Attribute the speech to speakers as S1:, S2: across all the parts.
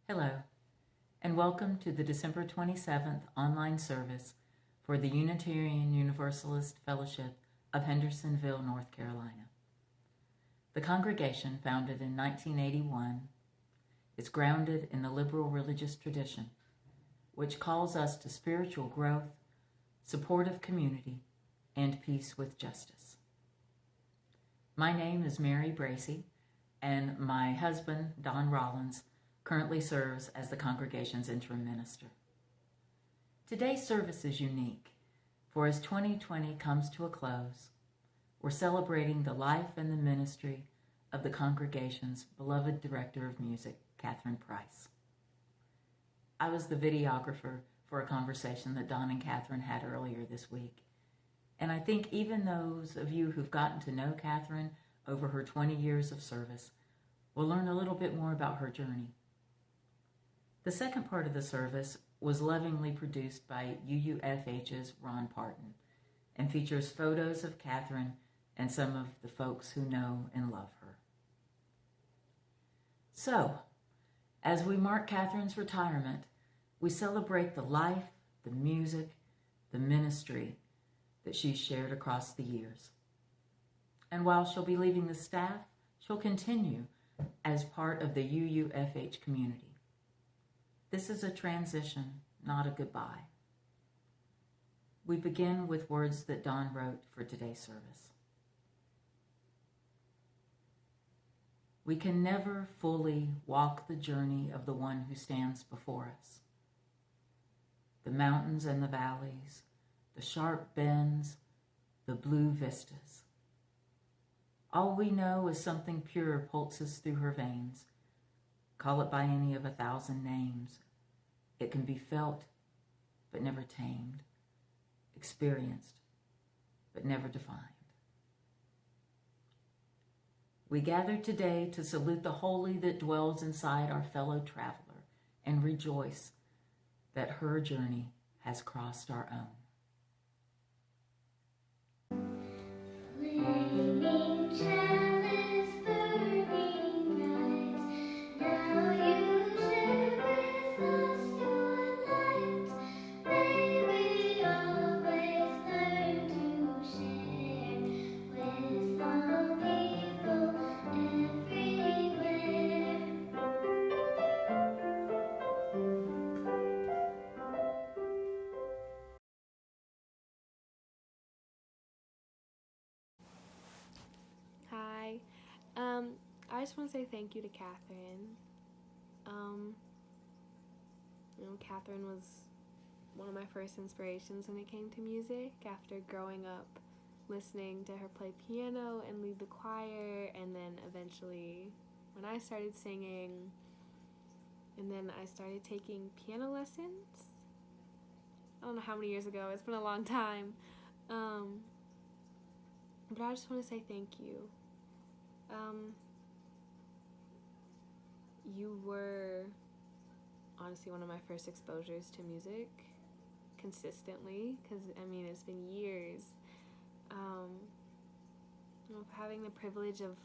S1: Hello, and welcome to the December 27th online service for the Unitarian Universalist Fellowship of Hendersonville, North Carolina. The congregation, founded in 1981, is grounded in the liberal religious tradition, which calls us to spiritual growth, supportive community, and peace with justice. My name is Mary Bracey, and my husband, Don Rollins, currently serves as the congregation's interim minister. Today's service is unique, for as 2020 comes to a close, we're celebrating the life and the ministry of the congregation's beloved director of music, Katherine Price. I was the videographer for a conversation that Don and Katherine had earlier this week, and I think even those of you who've gotten to know Katherine over her 20 years of service will learn a little bit more about her journey. The second part of the service was lovingly produced by UUFH's Ron Parton and features photos of Katherine and some of the folks who know and love her. So, as we mark Katherine's retirement, we celebrate the life, the music, the ministry that she's shared across the years. And while she'll be leaving the staff, she'll continue as part of the UUFH community. This is a transition, not a goodbye. We begin with words that Don wrote for today's service. We can never fully walk the journey of the one who stands before us. The mountains and the valleys, the sharp bends, the blue vistas. All we know is something pure pulses through her veins. Call it by any of 1,000 names. It can be felt, but never tamed, experienced, but never defined. We gather today to salute the holy that dwells inside our fellow traveler and rejoice that her journey has crossed our own.
S2: I just want to say thank you to Katherine. Katherine was one of my first inspirations when it came to music after growing up listening to her play piano and lead the choir, and then eventually when I started singing, and then I started taking piano lessons. I don't know how many years ago, it's been a long time. But I just want to say thank you. You were honestly one of my first exposures to music consistently, because it's been years. Having the privilege of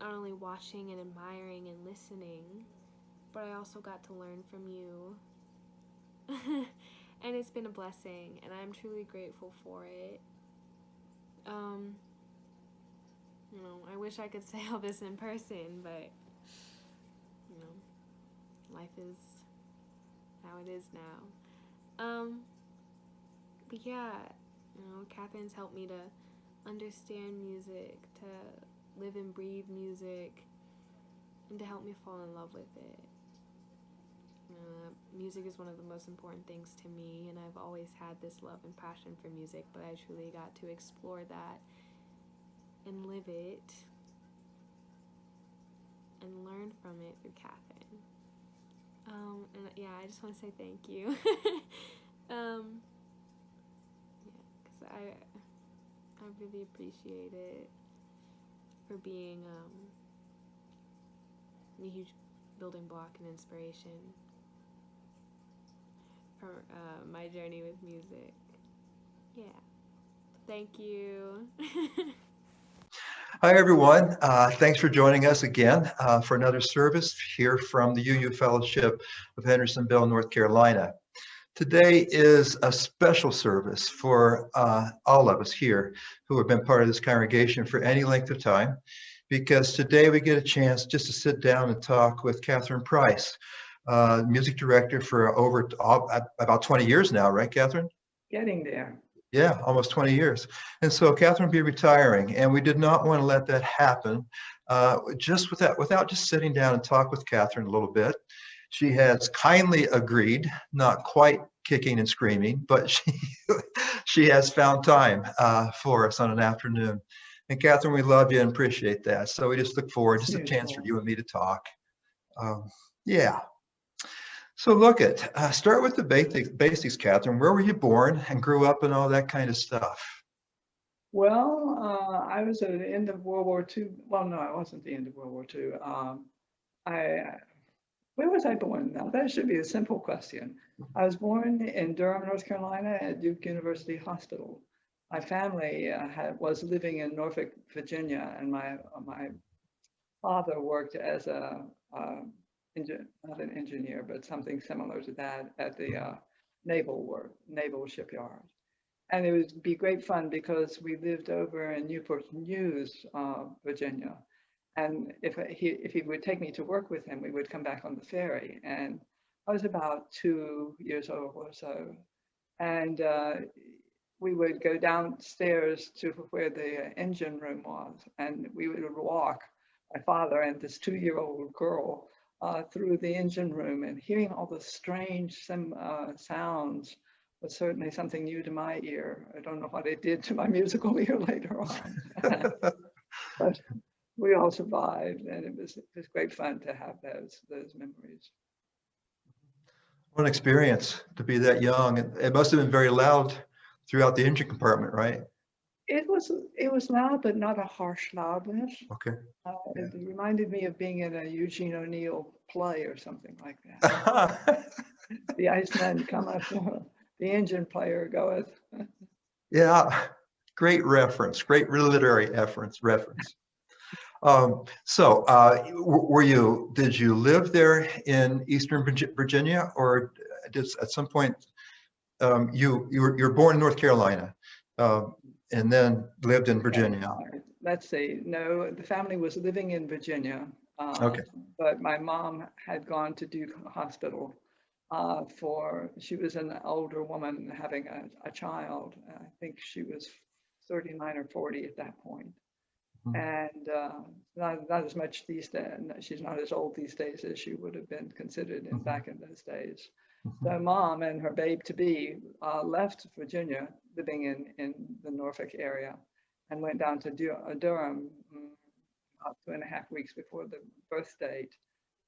S2: not only watching and admiring and listening, but I also got to learn from you. And it's been a blessing, and I'm truly grateful for it. I wish I could say all this in person, but life is how it is now. But yeah, Katherine's helped me to understand music, to live and breathe music, and to help me fall in love with it. Music is one of the most important things to me, and I've always had this love and passion for music, but I truly got to explore that and live it and learn from it through Katherine. I just want to say thank you. Because I really appreciate it for being a huge building block and inspiration for my journey with music. Yeah. Thank you.
S3: Hi, everyone. Thanks for joining us again for another service here from the UU Fellowship of Hendersonville, North Carolina. Today is a special service for all of us here who have been part of this congregation for any length of time, because today we get a chance just to sit down and talk with Katherine Price, music director for about 20 years now, right, Katherine?
S4: Getting there.
S3: Yeah, almost 20 years. And so Katherine will be retiring, and we did not want to let that happen just without just sitting down and talk with Katherine a little bit. She has kindly agreed, not quite kicking and screaming, but she has found time for us on an afternoon. And Katherine, we love you and appreciate that. So we just look forward, just a chance for you and me to talk. Yeah. So start with the basics, Katherine. Where were you born and grew up and all that kind of stuff?
S4: Well, I was at the end of World War II. Well, no, I wasn't the end of World War II. Where was I born? Now, that should be a simple question. I was born in Durham, North Carolina at Duke University Hospital. My family was living in Norfolk, Virginia, and my father worked as not an engineer, but something similar to that at the naval shipyard. And it would be great fun because we lived over in Newport News, Virginia. And if he would take me to work with him, we would come back on the ferry. And I was about 2 years old or so. And we would go downstairs to where the engine room was. And we would walk, my father and this 2-year-old girl, through the engine room, and hearing all the strange sounds was certainly something new to my ear. I don't know what it did to my musical ear later on, but we all survived, and it was great fun to have those memories.
S3: What an experience to be that young. It must have been very loud throughout the engine compartment, right?
S4: It was loud, but not a harsh loudness.
S3: Okay.
S4: It reminded me of being in a Eugene O'Neill play or something like that. The Iceman cometh, the engine player goeth.
S3: Yeah, great reference, great literary reference. Did you live there in Eastern Virginia, or at some point you're born in North Carolina and then lived in Virginia?
S4: Let's see. No, the family was living in Virginia.
S3: Okay.
S4: But my mom had gone to Duke Hospital she was an older woman having a child. I think she was 39 or 40 at that point. And not as much these days. She's not as old these days as she would have been considered back in those days. So mom and her babe to be left Virginia, living in the Norfolk area, and went down to Durham about 2.5 weeks before the birth date.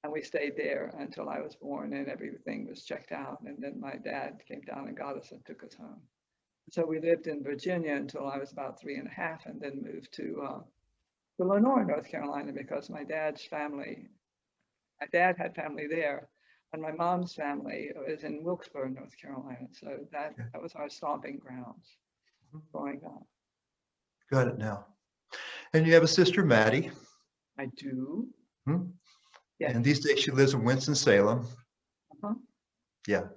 S4: And we stayed there until I was born and everything was checked out. And then my dad came down and got us and took us home. So we lived in Virginia until I was about 3.5, and then moved to Lenore, North Carolina, because my dad had family there, and my mom's family is in Wilkesboro, North Carolina. So that was our stomping grounds growing up.
S3: Got it now. And you have a sister, Maddie.
S4: I do.
S3: Yeah. And these days she lives in Winston-Salem. Yeah.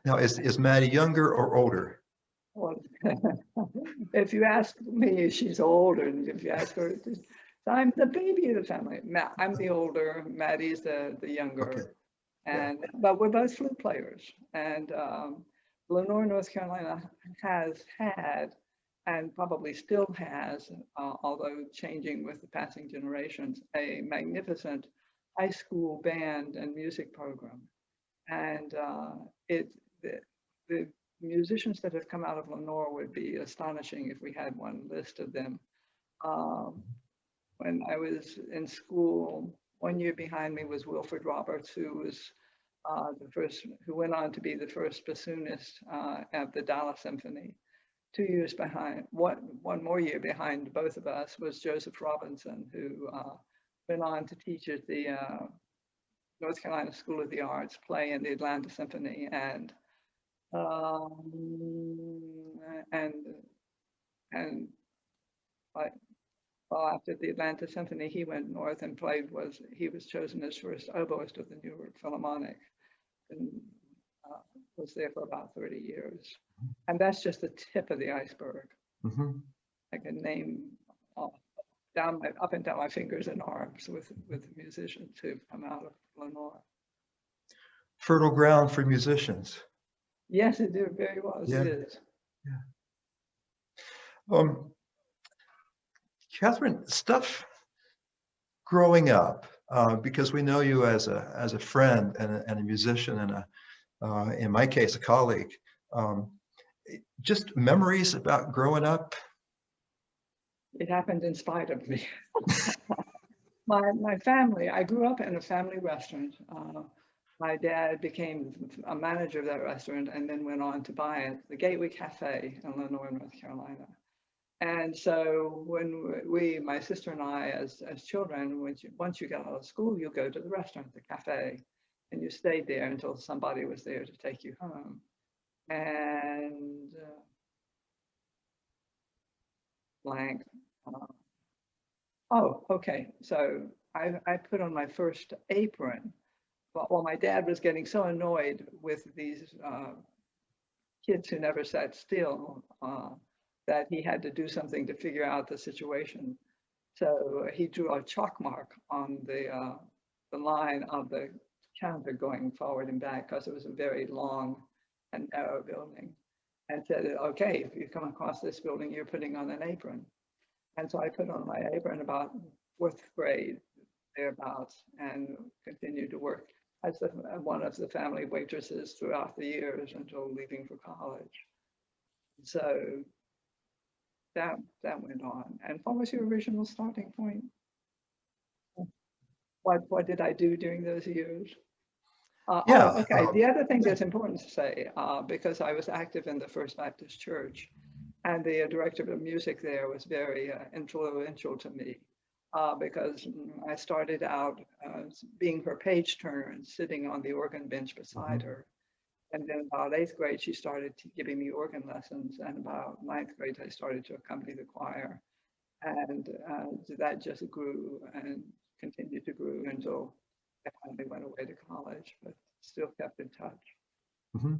S3: Now, is Maddie younger or older?
S4: Well, if you ask me, she's older. And if you ask her, I'm the baby of the family. I'm the older. Maddie's the younger. Okay. But we're both flute players. And Lenore, North Carolina has had, and probably still has, although changing with the passing generations, a magnificent high school band and music program. And the musicians that have come out of Lenore would be astonishing if we had one list of them. When I was in school, 1 year behind me was Wilfred Roberts, who was who went on to be the first bassoonist at the Dallas Symphony. 2 years behind, one more year behind both of us was Joseph Robinson, who went on to teach at the North Carolina School of the Arts, play in the Atlanta Symphony, and Well, after the Atlanta Symphony, he went north and he was chosen as first oboist of the New York Philharmonic, and was there for about 30 years. And that's just the tip of the iceberg.
S3: Mm-hmm.
S4: I can name up and down my fingers and arms with musicians who've come out of Lenore.
S3: Fertile ground for musicians.
S4: Yes, it very was.
S3: Yeah.
S4: It is.
S3: Yeah. Katherine, stuff growing up, because we know you as a friend and a musician and in my case, a colleague. Just memories about growing up.
S4: It happened in spite of me. My family, I grew up in a family restaurant. My dad became a manager of that restaurant and then went on to buy it, the Gateway Cafe in Lenore, North Carolina. And so when my sister and I, as children, once you got out of school, you go to the restaurant, the cafe, and you stayed there until somebody was there to take you home. And blank. Oh, okay. So I put on my first apron. Well, my dad was getting so annoyed with these kids who never sat still that he had to do something to figure out the situation. So he drew a chalk mark on the line of the counter going forward and back because it was a very long and narrow building, and said, okay, if you come across this building, you're putting on an apron. And so I put on my apron about 4th grade, thereabouts, and continued to work as one of the family waitresses throughout the years until leaving for college. So that went on. And what was your original starting point? What did I do during those years?
S3: Yeah.
S4: Oh, okay. The other thing that's important to say, because I was active in the First Baptist Church, and the director of music there was very influential to me, because I started out being her page turner and sitting on the organ bench beside her. And then about 8th grade, she started giving me organ lessons. And about 9th grade, I started to accompany the choir. And that just grew and continued to grow until I finally went away to college, but still kept in touch.
S3: Mm-hmm.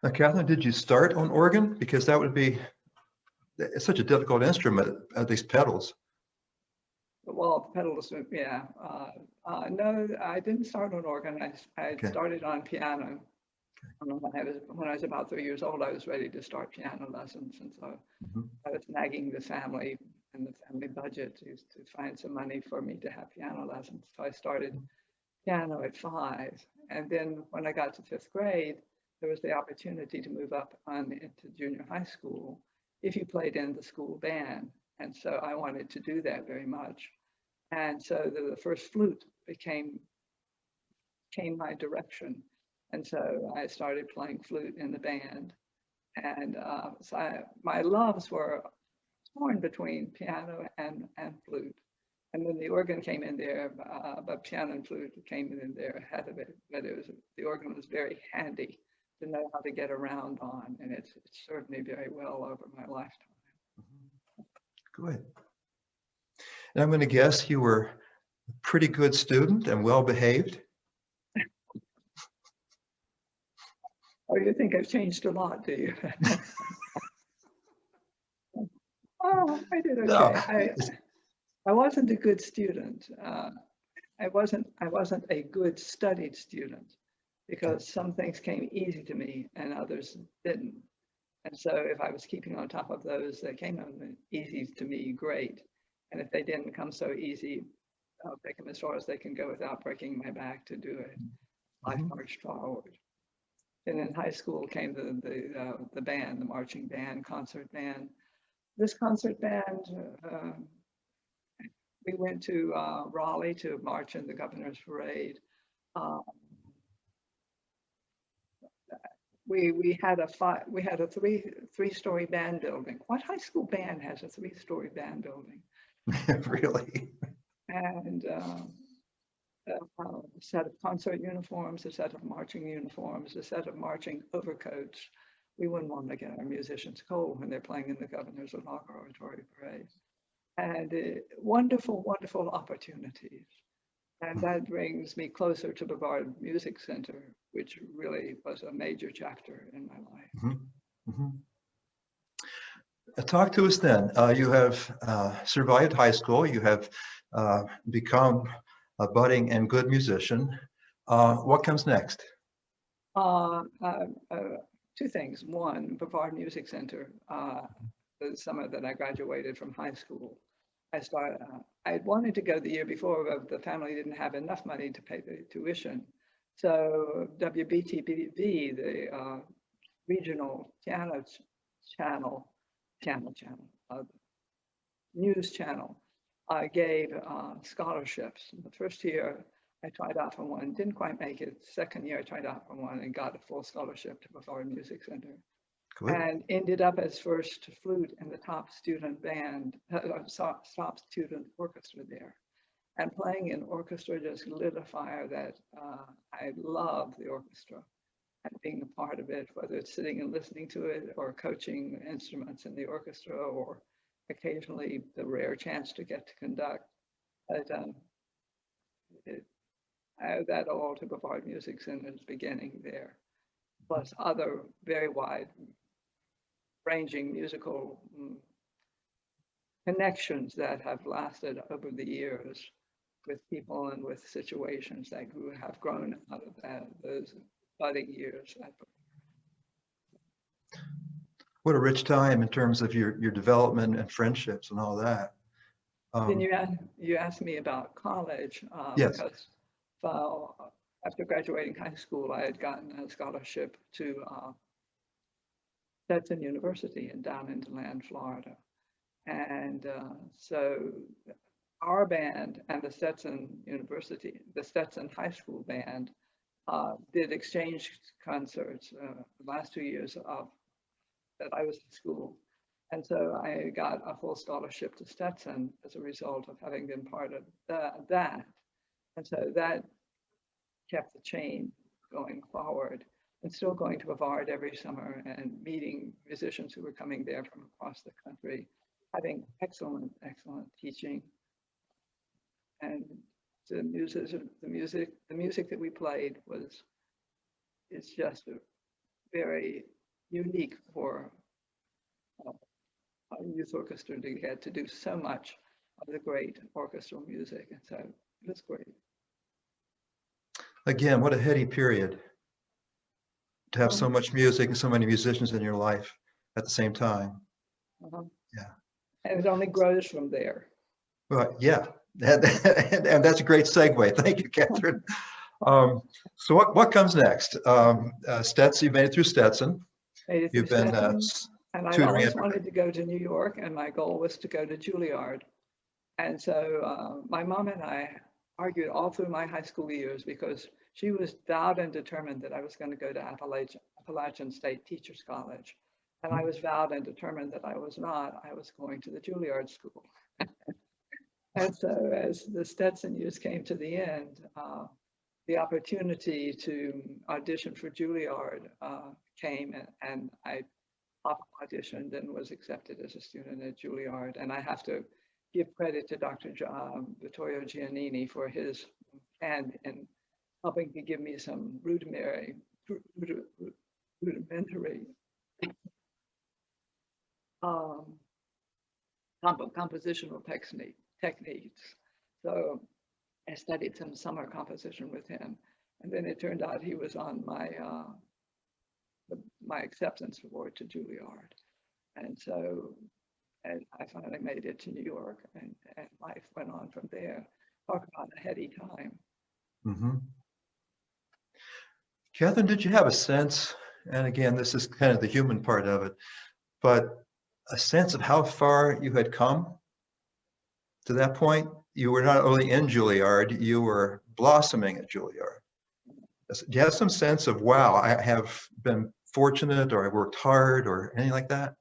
S3: Now, Katherine, did you start on organ? Because that would be, it's such a difficult instrument, at least pedals.
S4: Well, pedals, yeah. No, I didn't start on organ. I started on piano. When I was about 3 years old, I was ready to start piano lessons. And so I was nagging the family and the family budget to find some money for me to have piano lessons. So I started piano at 5. And then when I got to 5th grade, there was the opportunity to move up into junior high school if you played in the school band. And so I wanted to do that very much. And so the first flute became my direction. And so I started playing flute in the band. And so my loves were torn between piano and flute. And then the organ came in there, but piano and flute came in there ahead of it. But the organ was very handy to know how to get around on. And it's served me very well over my lifetime.
S3: Good. And I'm going to guess you were a pretty good student and well behaved.
S4: Oh, you think I've changed a lot, do you? Oh, I did okay.
S3: No.
S4: I wasn't a good student. I wasn't a good studied student because some things came easy to me and others didn't. And so if I was keeping on top of those that came easy to me, great. And if they didn't come so easy, I'll take them as far as they can go without breaking my back to do it. Life marched forward. And in high school came the band, the marching band, concert band. This concert band, we went to Raleigh to march in the governor's parade. We had a three-story band building. What high school band has a 3-story band building?
S3: Really?
S4: And a set of concert uniforms, a set of marching uniforms, a set of marching overcoats. We wouldn't want to get our musicians cold when they're playing in the governor's inauguratory parade. and wonderful, wonderful opportunities. And that brings me closer to Brevard Music Center, which really was a major chapter in my life.
S3: Mm-hmm. Mm-hmm. Talk to us then. You have survived high school. You have become a budding and good musician. What comes next?
S4: Uh, uh, uh, Two things. One, Brevard Music Center, the summer that I graduated from high school. I had wanted to go the year before, but the family didn't have enough money to pay the tuition. So WBTV, the regional news channel, gave scholarships. The first year I tried out for one, didn't quite make it. Second year I tried out for one and got a full scholarship to Brevard Music Center.
S3: Good.
S4: And ended up as first flute in the top student band, top student orchestra there. And playing in orchestra just lit a fire that I love the orchestra and being a part of it, whether it's sitting and listening to it or coaching instruments in the orchestra or occasionally the rare chance to get to conduct. But I owe that all to Brevard Music Center's beginning there, plus other very wide ranging musical connections that have lasted over the years with people and with situations that have grown out of those budding years.
S3: What a rich time in terms of your development and friendships and all that.
S4: Then you asked me about college,
S3: Yes.
S4: because after graduating high school, I had gotten a scholarship to Stetson University in down in DeLand, Florida. And so our band and the Stetson High School band did exchange concerts the last 2 years that I was in school. And so I got a full scholarship to Stetson as a result of having been part of that. And so that kept the chain going forward, and still going to Brevard every summer and meeting musicians who were coming there from across the country, having excellent, excellent teaching. And the music that we played is just very unique for a youth orchestra to get to do so much of the great orchestral music. And so it was great.
S3: Again, what a heady period to have so much music and so many musicians in your life at the same time. Yeah.
S4: And it only grows from there.
S3: Well, yeah. And that's a great segue. Thank you, Katherine. So what comes next? Stetson, you made it through Stetson. You've been
S4: and I
S3: tutoring
S4: always wanted to go to New York, and my goal was to go to Juilliard. And so my mom and I argued all through my high school years because she was vowed and determined that I was going to go to Appalachian State Teachers College. And I was vowed and determined that I was not. I was going to the Juilliard School. And so as the Stetson years came to the end, the opportunity to audition for Juilliard came, and I auditioned and was accepted as a student at Juilliard. And I have to give credit to Dr. Vittorio Giannini for his hand in helping to give me some rudimentary compositional techniques. So I studied some summer composition with him, and then it turned out he was on my acceptance award to Juilliard, and so I finally made it to New York, and life went on from there. Talk about a heady time.
S3: Mm-hmm. Katherine, did you have a sense, and again, this is kind of the human part of it, but a sense of how far you had come to that point? You were not only in Juilliard, you were blossoming at Juilliard. Do you have some sense of, wow, I have been fortunate, or I worked hard, or anything like that?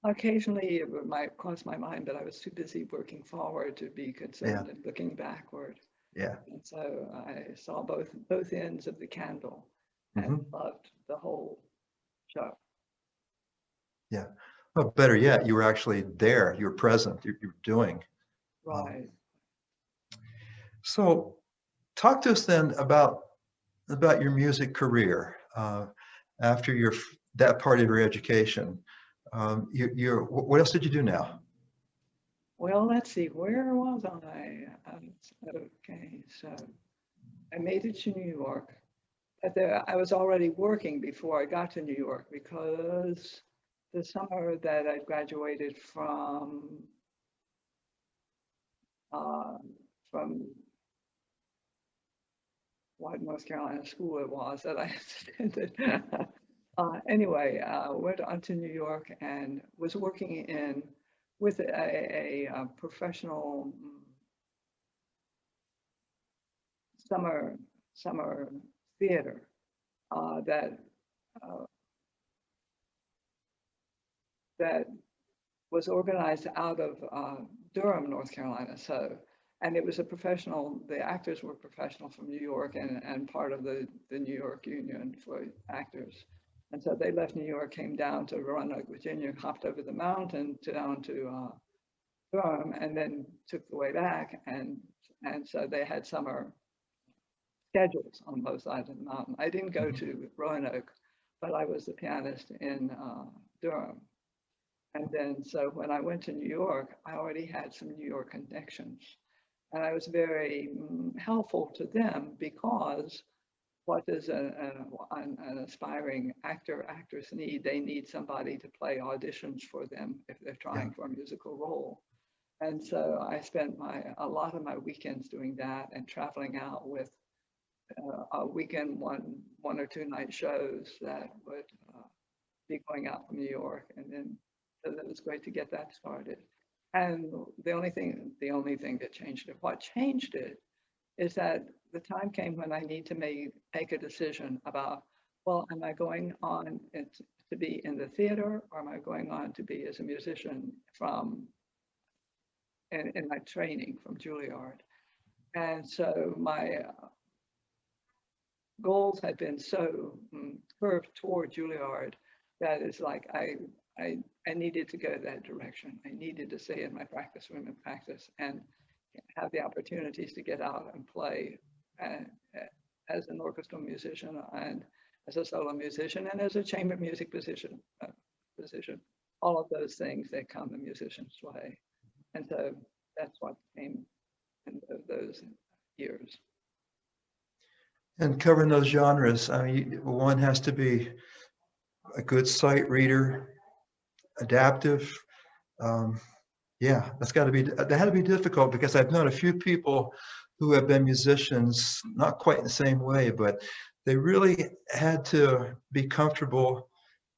S4: Occasionally it might cross my mind, but I was too busy working forward to be concerned and looking backward.
S3: Yeah.
S4: And so I saw both ends of the candle and loved the whole show.
S3: Yeah. Well, better yet, you were actually there. You were present. You were doing.
S4: Right.
S3: So talk to us then about your music career after that part of your education. What else did you do now?
S4: Well, let's see, where was I? Okay, so I made it to New York, but I was already working before I got to New York because the summer that I graduated uh, from what North Carolina school it was that I attended. Anyway, went on to New York and was working with a professional summer theater that uh, that was organized out of Durham, North Carolina. So, and it was the actors were professional from New York and part of the New York Union for Actors. And so they left New York, came down to Roanoke, Virginia, hopped over the mountain down to Durham, and then took the way back. And so they had summer schedules on both sides of the mountain. I didn't go to Roanoke, but I was the pianist in Durham. And then, so when I went to New York, I already had some New York connections. And I was very helpful to them because what does an aspiring actress need? They need somebody to play auditions for them if they're trying for a musical role. And so I spent a lot of my weekends doing that and traveling out with a weekend one or two night shows that would be going out from New York. And then so that was great to get that started. And the only thing that changed it, what changed it is that the time came when I need to make a decision about, well, am I going on to be in the theater, or am I going on to be as a musician in my training from Juilliard? And so my goals had been so curved toward Juilliard that it's like I needed to go that direction. I needed to stay in my practice room and practice and have the opportunities to get out and play as an orchestral musician and as a solo musician and as a chamber music position. All of those things that come the musician's way. And so that's what came in those years.
S3: And covering those genres, I mean, one has to be a good sight reader, adaptive. Yeah, that had to be difficult because I've known a few people who have been musicians, not quite in the same way, but they really had to be comfortable,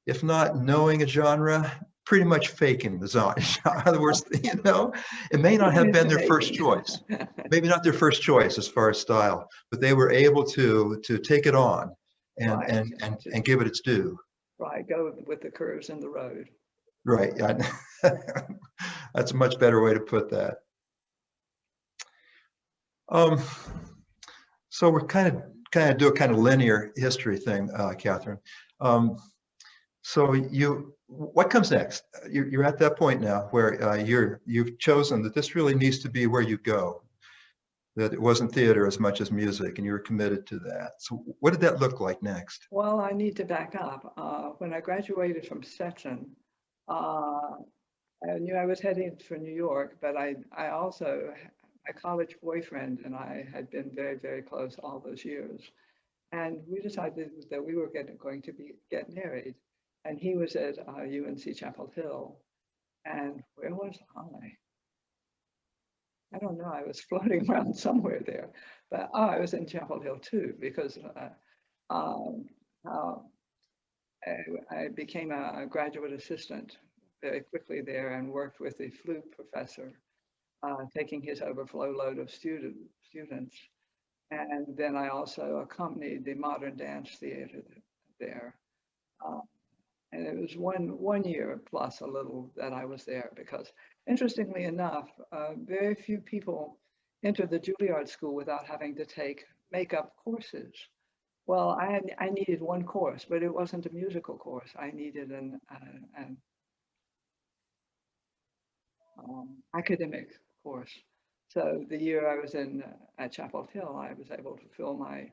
S3: if not knowing a genre, pretty much faking the genre. In other words, it may not have been their first choice, maybe not their first choice as far as style, but they were able to take it on and give it its due.
S4: Right, go with the curves in the road.
S3: Right. Yeah. That's a much better way to put that. So we're kind of do a kind of linear history thing, Katherine. So what comes next? You're at that point now where you've chosen that this really needs to be where you go, that it wasn't theater as much as music, and you were committed to that. So what did that look like next?
S4: Well, I need to back up. When I graduated from Stetson, I knew I was heading for New York, but I also, my college boyfriend and I had been very, very close all those years. And we decided that we were going to get married. And he was at UNC Chapel Hill. And where was I? I don't know. I was floating around somewhere there. But I was in Chapel Hill too, because I became a graduate assistant very quickly there and worked with the flute professor, taking his overflow load of students. And then I also accompanied the modern dance theater there. And it was one year plus a little that I was there because, interestingly enough, very few people enter the Juilliard School without having to take makeup courses. Well, I needed one course, but it wasn't a musical course. I needed an academic course. So the year I was in at Chapel Hill, I was able to fulfill my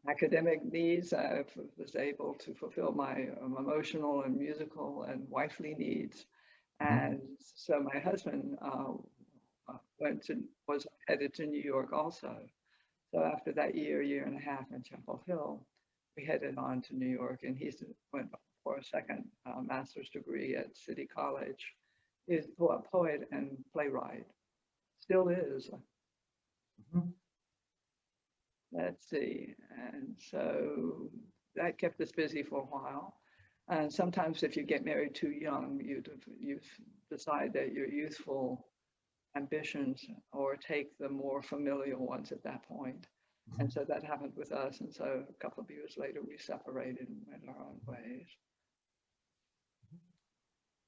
S4: academic needs. I was able to fulfill my emotional and musical and wifely needs. And so my husband was headed to New York also. So after that year and a half in Chapel Hill, we headed on to New York, and he went for a second master's degree at City College. He's a poet and playwright, still is. Let's see, and so that kept us busy for a while. And sometimes if you get married too young, you decide that your youthful ambitions or take the more familiar ones at that point. And so that happened with us. And so a couple of years later, we separated and went our own ways.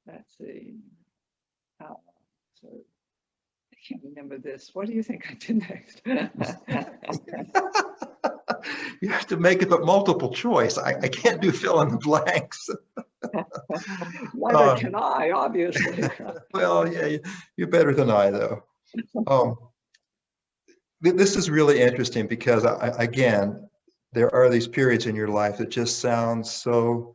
S4: Let's see. So I can't remember this. What do you think I did next?
S3: You have to make it a multiple choice. I can't do fill in the blanks.
S4: Neither can I, obviously.
S3: Well, yeah, you're better than I, though. This is really interesting because, again, there are these periods in your life that just sound so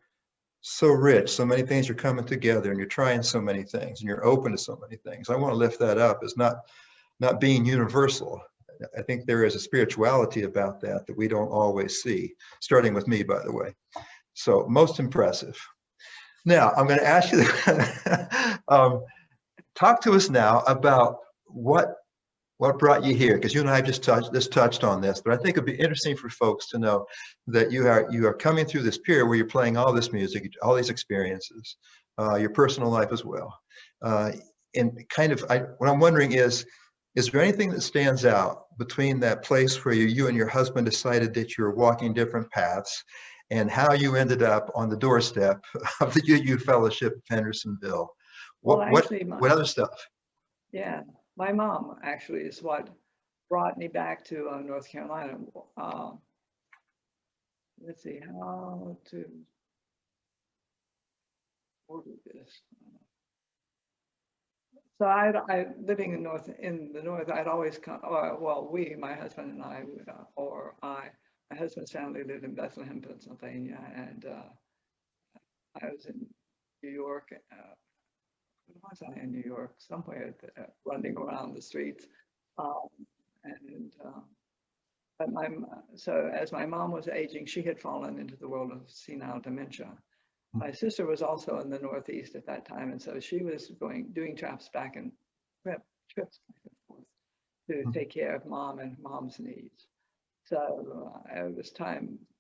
S3: rich. So many things are coming together, and you're trying so many things, and you're open to so many things. I want to lift that up as not being universal. I think there is a spirituality about that we don't always see, starting with me, by the way. So most impressive. Now, I'm going to ask you, talk to us now about what brought you here, because you and I have just touched on this, but I think it'd be interesting for folks to know that you are coming through this period where you're playing all this music, all these experiences, your personal life as well. And kind of, what I'm wondering is there anything that stands out between that place where you and your husband decided that you were walking different paths and how you ended up on the doorstep of the UU Fellowship of Hendersonville?
S4: Well, actually,
S3: what other stuff?
S4: Yeah, my mom actually is what brought me back to North Carolina. Let's see how to order this. So I living in the north, I'd always come. Well, my husband and I, my husband's family lived in Bethlehem, Pennsylvania, and I was in New York. Was I in New York? Somewhere running around the streets, but so as my mom was aging, she had fallen into the world of senile dementia. My sister was also in the Northeast at that time, and so she was doing trips back and forth to take care of mom and mom's needs. So it was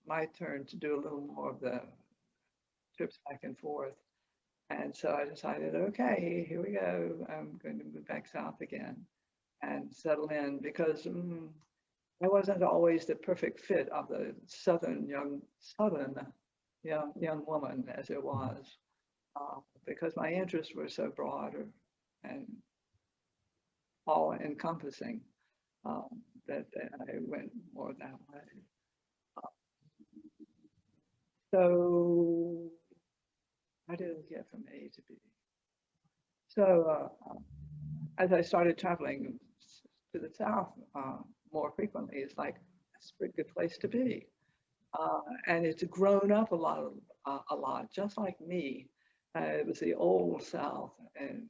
S4: my turn to do a little more of the trips back and forth. And so I decided, okay, here we go. I'm going to move back south again and settle in, because I wasn't always the perfect fit of the young woman as it was, because my interests were so broad and all encompassing that I went more that way. So how did it get from A to B? So as I started traveling to the south more frequently, it's like, that's a pretty good place to be. And it's grown up a lot, just like me. It was the old South and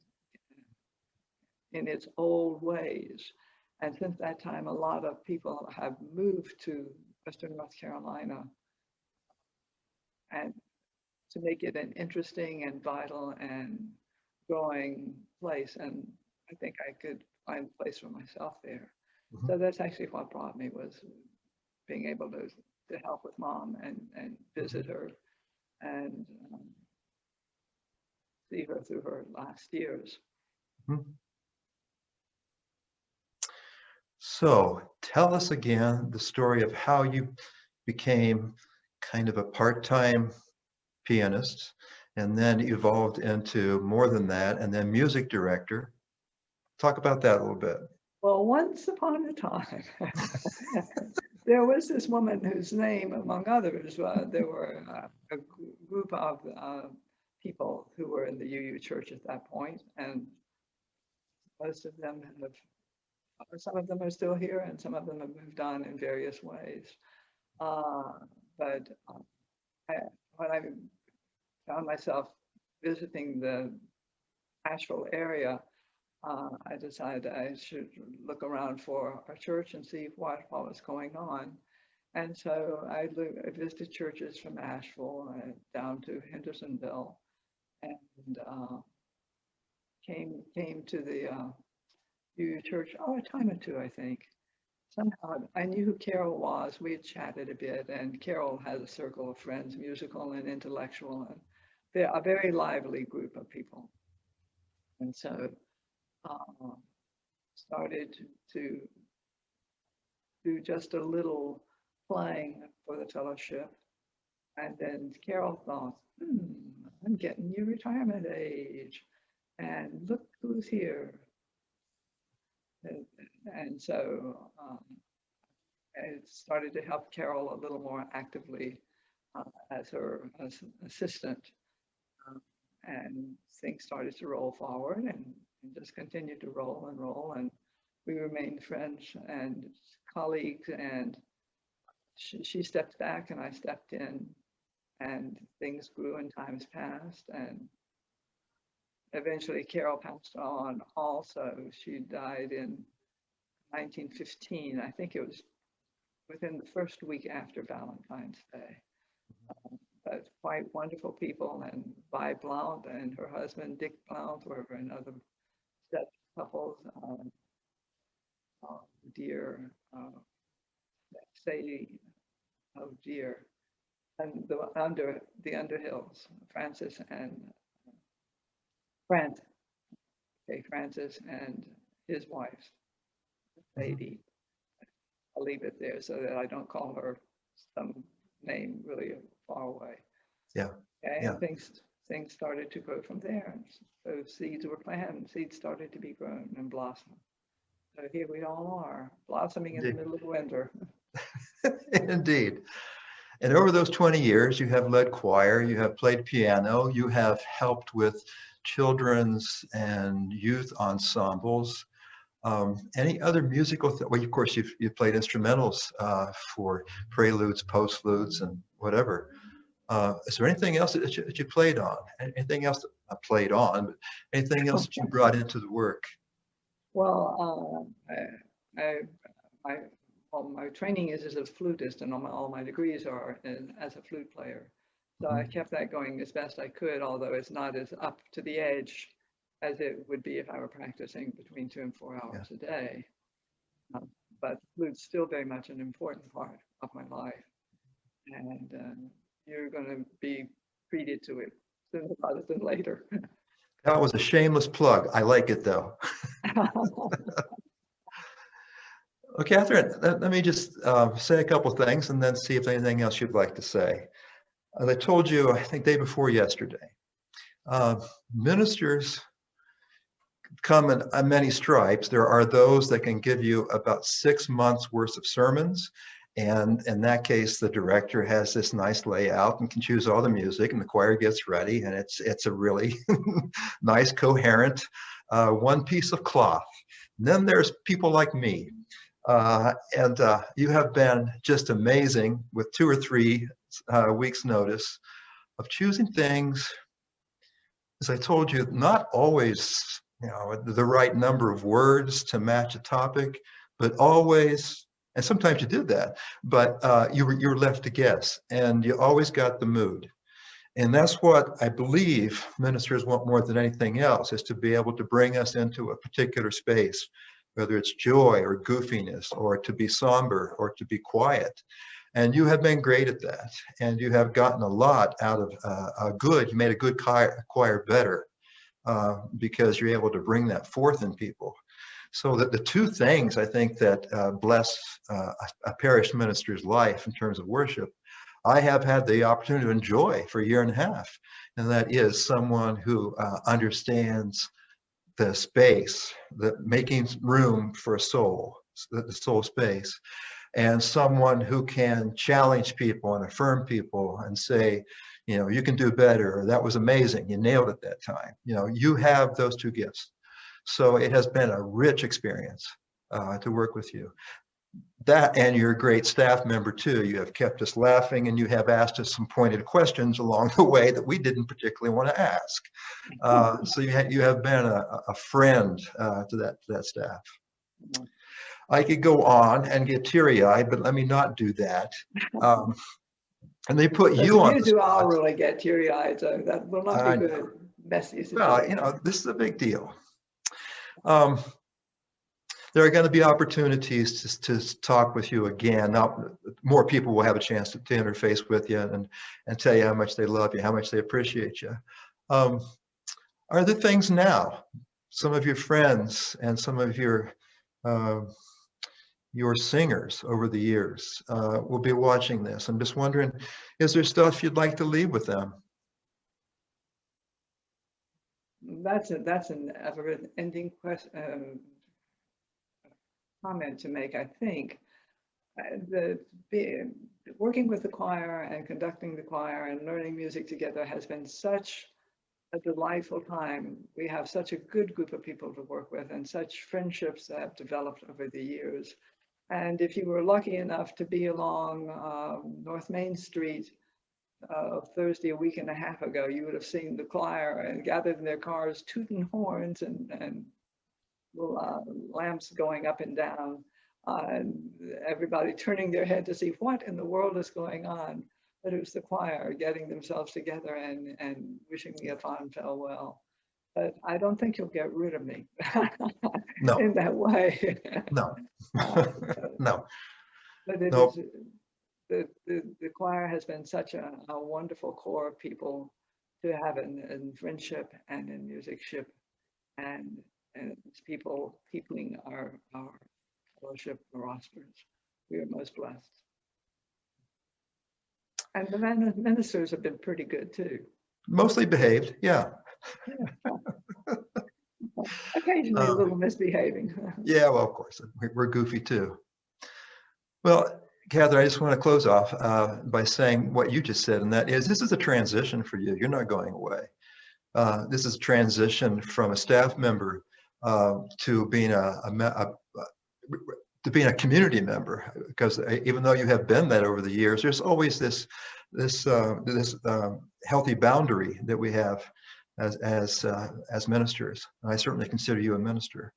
S4: in its old ways. And since that time, a lot of people have moved to Western North Carolina and to make it an interesting and vital and growing place. And I think I could find a place for myself there. Mm-hmm. So that's actually what brought me, was being able to help with mom and visit her and see her through her last years.
S3: Mm-hmm. So tell us again the story of how you became kind of a part-time pianist and then evolved into more than that, and then music director. Talk about that a little bit.
S4: Well, once upon a time, there was this woman whose name, among others, there were a group of people who were in the UU church at that point, and most of them have Some of them are still here, and some of them have moved on in various ways. But when I found myself visiting the Asheville area, I decided I should look around for a church and see what was going on. And so I visited churches from Asheville down to Hendersonville, and came to the UU church, a time or two, I think. Somehow I knew who Carol was. We had chatted a bit, and Carol has a circle of friends, musical and intellectual, and they're a very lively group of people. And so started to do just a little playing for the fellowship. And then Carol thought, I'm getting near retirement age, and look who's here. And so I started to help Carol a little more actively as her assistant. And things started to roll forward and just continued to roll and roll. And we remained friends and colleagues. And she stepped back and I stepped in. And things grew and times passed. And eventually Carol passed on also. She died in 1915. I think it was within the first week after Valentine's Day. But quite wonderful people, and Vi Blount and her husband Dick Blount were another set couples. Dear Sadie, oh dear, and the Underhills, Francis and Francis and his wife, Sadie. I'll leave it there so that I don't call her some name really far away.
S3: Yeah.
S4: Okay.
S3: Yeah.
S4: And things started to grow from there. And so seeds were planted, seeds started to be grown and blossom. So here we all are, blossoming in the middle of winter.
S3: Indeed. And over those 20 years, you have led choir, you have played piano, you have helped with children's and youth ensembles. Any other musical, well, of course, you've played instrumentals for preludes, postludes, and whatever. Is there anything else that you played on? Anything else that I played on, but anything else that you brought into the work?
S4: Well, my training is as a flutist, and all my degrees are as a flute player. So I kept that going as best I could, although it's not as up to the edge as it would be if I were practicing between 2 and 4 hours a day. But flute's still very much an important part of my life. And you're going to be treated to it sooner rather than later.
S3: That was a shameless plug. I like it though. Well, Katherine, let me just say a couple things and then see if anything else you'd like to say. As I told you, I think day before yesterday, ministers come in many stripes. There are those that can give you about 6 months worth of sermons. And in that case, the director has this nice layout and can choose all the music, and the choir gets ready, and it's a really nice, coherent one piece of cloth. And then there's people like me. And you have been just amazing with 2 or 3 weeks notice of choosing things, as I told you, not always the right number of words to match a topic, but always, and sometimes you did that, but you were left to guess, and you always got the mood. And that's what I believe ministers want more than anything else, is to be able to bring us into a particular space, whether it's joy or goofiness, or to be somber or to be quiet. And you have been great at that. And you have gotten a lot out of you made a good choir better because you're able to bring that forth in people. So that the 2 things I think that bless a parish minister's life in terms of worship, I have had the opportunity to enjoy for a year and a half. And that is someone who understands the space, making room for a soul, the soul space, and someone who can challenge people and affirm people and say, you can do better, or that was amazing, you nailed it that time. You have those 2 gifts. So it has been a rich experience. to work with you. That, and you're a great staff member too. You have kept us laughing, and you have asked us some pointed questions along the way that we didn't particularly want to ask. So you have been a friend to that staff. I could go on and get teary-eyed, but let me not do that. And they put you on the
S4: do, I'll
S3: spot.
S4: really get teary-eyed, so that will not be good. Messy situation.
S3: Well, you know, this is a big deal. There are going to be opportunities to talk with you again. Now, more people will have a chance to interface with you and tell you how much they love you, how much they appreciate you. Are there things now, some of your friends and some of your singers over the years will be watching this? I'm just wondering, is there stuff you'd like to leave with them?
S4: That's an ever-ending question. Comment to make, I think. Working with the choir and conducting the choir and learning music together has been such a delightful time. We have such a good group of people to work with and such friendships that have developed over the years. And if you were lucky enough to be along North Main Street Thursday a week and a half ago, you would have seen the choir and gathered in their cars, tooting horns and lamps going up and down, and everybody turning their head to see what in the world is going on. But it was the choir getting themselves together and wishing me a fond farewell. But I don't think you'll get rid of me
S3: No.
S4: in that way.
S3: No. No.
S4: But it
S3: Nope.
S4: is, the choir has been such a wonderful core of people to have in friendship and in musicship, and it's people peopling our fellowship rosters. We are most blessed. And the ministers have been pretty good too.
S3: Mostly behaved, yeah.
S4: Occasionally a little misbehaving.
S3: Yeah, well, of course, we're goofy too. Well, Catherine, I just want to close off by saying what you just said, and that is, this is a transition for you. You're not going away. This is a transition from a staff member to being a community member, because even though you have been that over the years, there's always this healthy boundary that we have as ministers. And I certainly consider you a minister.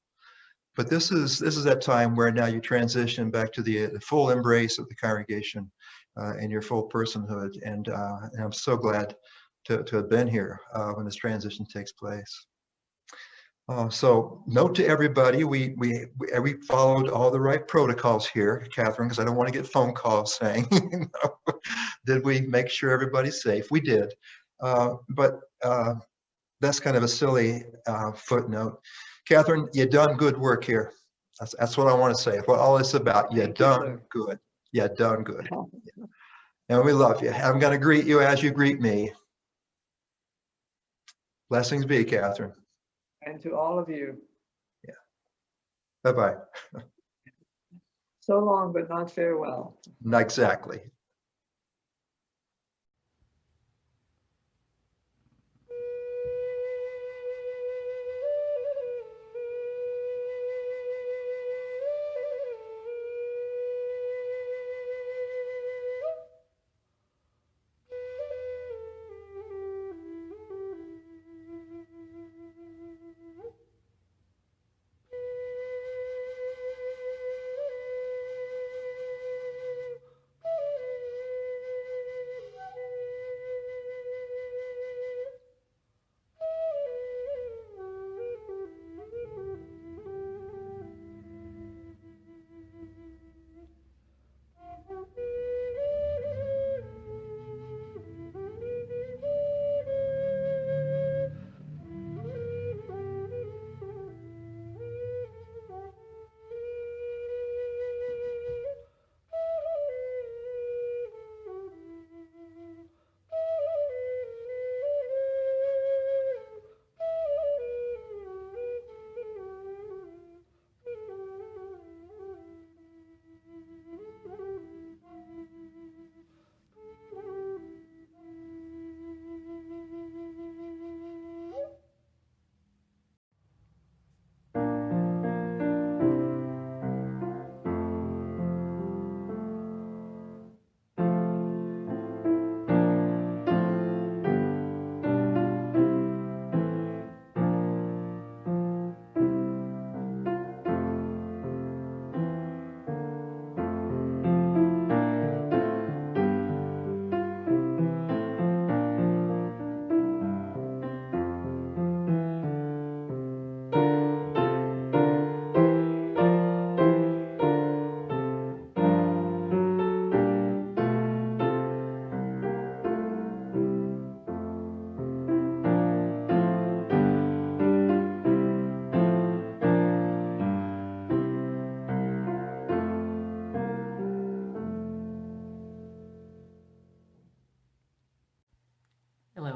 S3: But this is that time where now you transition back to the full embrace of the congregation and your full personhood. And I'm so glad to have been here when this transition takes place. So note to everybody, we followed all the right protocols here, Catherine, because I don't want to get phone calls saying, you know, did we make sure everybody's safe? We did. But that's kind of a silly footnote. Catherine, you done good work here. That's what I want to say. What all it's about. You done good. You done good. And we love you. I'm going to greet you as you greet me. Blessings be, Catherine.
S4: And to all of you.
S3: Yeah. Bye-bye.
S4: So long, but not farewell.
S3: Not exactly.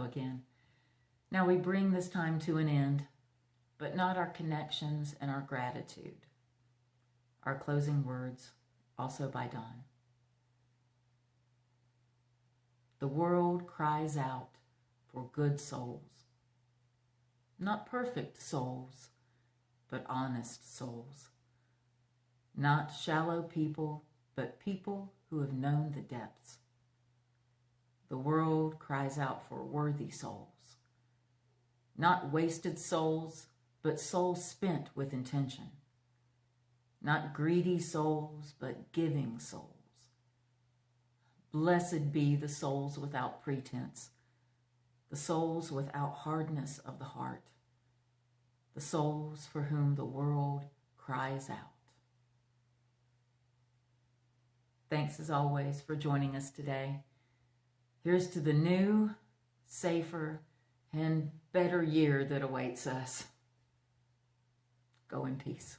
S1: again. Now we bring this time to an end, but not our connections and our gratitude. Our closing words, also by Don. The world cries out for good souls. Not perfect souls, but honest souls. Not shallow people, but people who have known the depths. The world cries out for worthy souls. Not wasted souls, but souls spent with intention. Not greedy souls, but giving souls. Blessed be the souls without pretense, the souls without hardness of the heart, the souls for whom the world cries out. Thanks as always for joining us today. Here's to the new, safer, and better year that awaits us. Go in peace.